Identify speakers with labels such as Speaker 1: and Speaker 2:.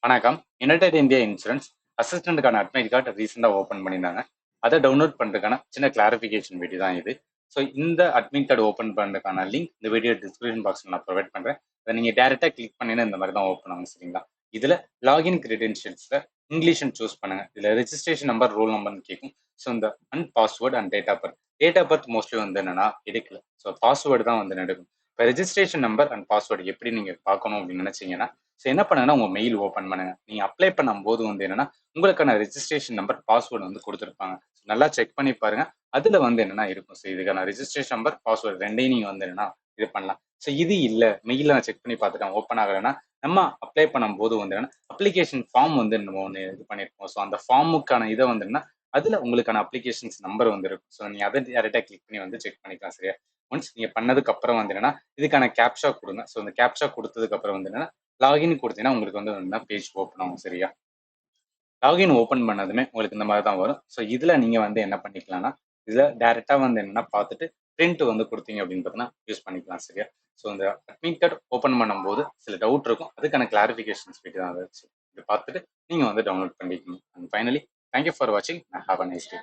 Speaker 1: வணக்கம். United India insurance அசிஸ்டன்ட்க்கான admit card ரீசெண்டாக ஓப்பன் பண்ணியிருந்தாங்க. அதை டவுன்லோட் பண்ணுறதுக்கான சின்ன கிளாரிஃபிகேஷன் வீடியோ தான் இது. ஸோ இந்த அட்மிட் கார்டு ஓப்பன் பண்ணுறதுக்கான லிங்க் இந்த வீடியோ டிஸ்கிரிப்ஷன் பாக்ஸில் நான் ப்ரொவைட் பண்ணுறேன். அதை நீங்கள் டேரெக்டாக கிளிக் பண்ணினா இந்த மாதிரி தான் ஓப்பன் ஆகும், சரிங்களா? இதில் லாகின் கிரெடென்ஷியல்ஸில் இங்கிலீஷ்னு சூஸ் பண்ணுங்கள். இதில் ரெஜிஸ்ட்ரேஷன் நம்பர், ரோல் நம்பர்னு கேட்கும். ஸோ இந்த password and date of birth. Date of birth mostly வந்து என்னன்னா எடுக்கல. ஸோ பாஸ்வேர்டு தான் வந்து எடுக்கும். இப்போ ரெஜிஸ்ட்ரேஷன் நம்பர் அண்ட் பாஸ்வேர்டு எப்படி நீங்கள் பார்க்கணும் அப்படின்னு நினச்சிங்கன்னா, ஸோ என்ன பண்ணுங்கன்னா உங்க மெயில் ஓப்பன் பண்ணுங்க. நீங்க அப்ளை பண்ணும்போது வந்து என்னன்னா உங்களுக்கான ரெஜிஸ்ட்ரேஷன் நம்பர், பாஸ்வேர்டு வந்து கொடுத்துருப்பாங்க. நல்லா செக் பண்ணி பாருங்க. அதுல வந்து என்னன்னா இருக்கும். ஸோ இதுக்கான ரெஜிஸ்ட்ரேஷன் நம்பர், பாஸ்வேர்டு ரெண்டையும் நீங்க வந்து என்னன்னா இது பண்ணலாம். ஸோ இது இல்ல, மெயில நான் செக் பண்ணி பார்த்துட்டேன் ஓப்பன் ஆகலைன்னா, நம்ம அப்ளை பண்ணும்போது வந்து என்னன்னா அப்ளிகேஷன் ஃபார்ம் வந்து நம்ம ஒன்று இது பண்ணியிருக்கோம். ஸோ அந்த ஃபார்முக்கான இதை வந்து என்னன்னா அதுல உங்களுக்கான அப்ளிகேஷன்ஸ் நம்பர் வந்து இருக்கும். ஸோ நீங்க அதை டேரெக்டாக கிளிக் பண்ணி வந்து செக் பண்ணிக்கலாம், சரியா? ஒன்ஸ் நீங்க பண்ணதுக்கு அப்புறம் வந்து என்னன்னா இதுக்கான கேப்ஷா கொடுங்க. ஸோ இந்த கேப்ஷா கொடுத்ததுக்கு அப்புறம் வந்து என்னன்னா லாகின் கொடுத்தீங்கன்னா உங்களுக்கு வந்து பேஜ் ஓப்பன் ஆகும், சரியா? லாகின் ஓப்பன் பண்ணதுமே உங்களுக்கு இந்த மாதிரி தான் வரும். ஸோ இதில் நீங்கள் வந்து என்ன பண்ணிக்கலாம்னா, இதில் டேரெக்டாக வந்து என்னென்னா பார்த்துட்டு பிரிண்ட் வந்து கொடுத்தீங்க அப்படின்னு பார்த்தீங்கன்னா யூஸ் பண்ணிக்கலாம், சரியா? ஸோ இந்த அட்மிட் கார்டு ஓப்பன் பண்ணும்போது சில டவுட் இருக்கும். அதுக்கான கிளாரிஃபிகேஷன்ஸ் வீடியோ தான் இருந்துச்சு. இது பார்த்துட்டு நீங்கள் வந்து டவுன்லோட் பண்ணிக்கணும். அண்ட் ஃபைனலி தேங்க்யூ ஃபார் வாட்சிங். Have a nice day.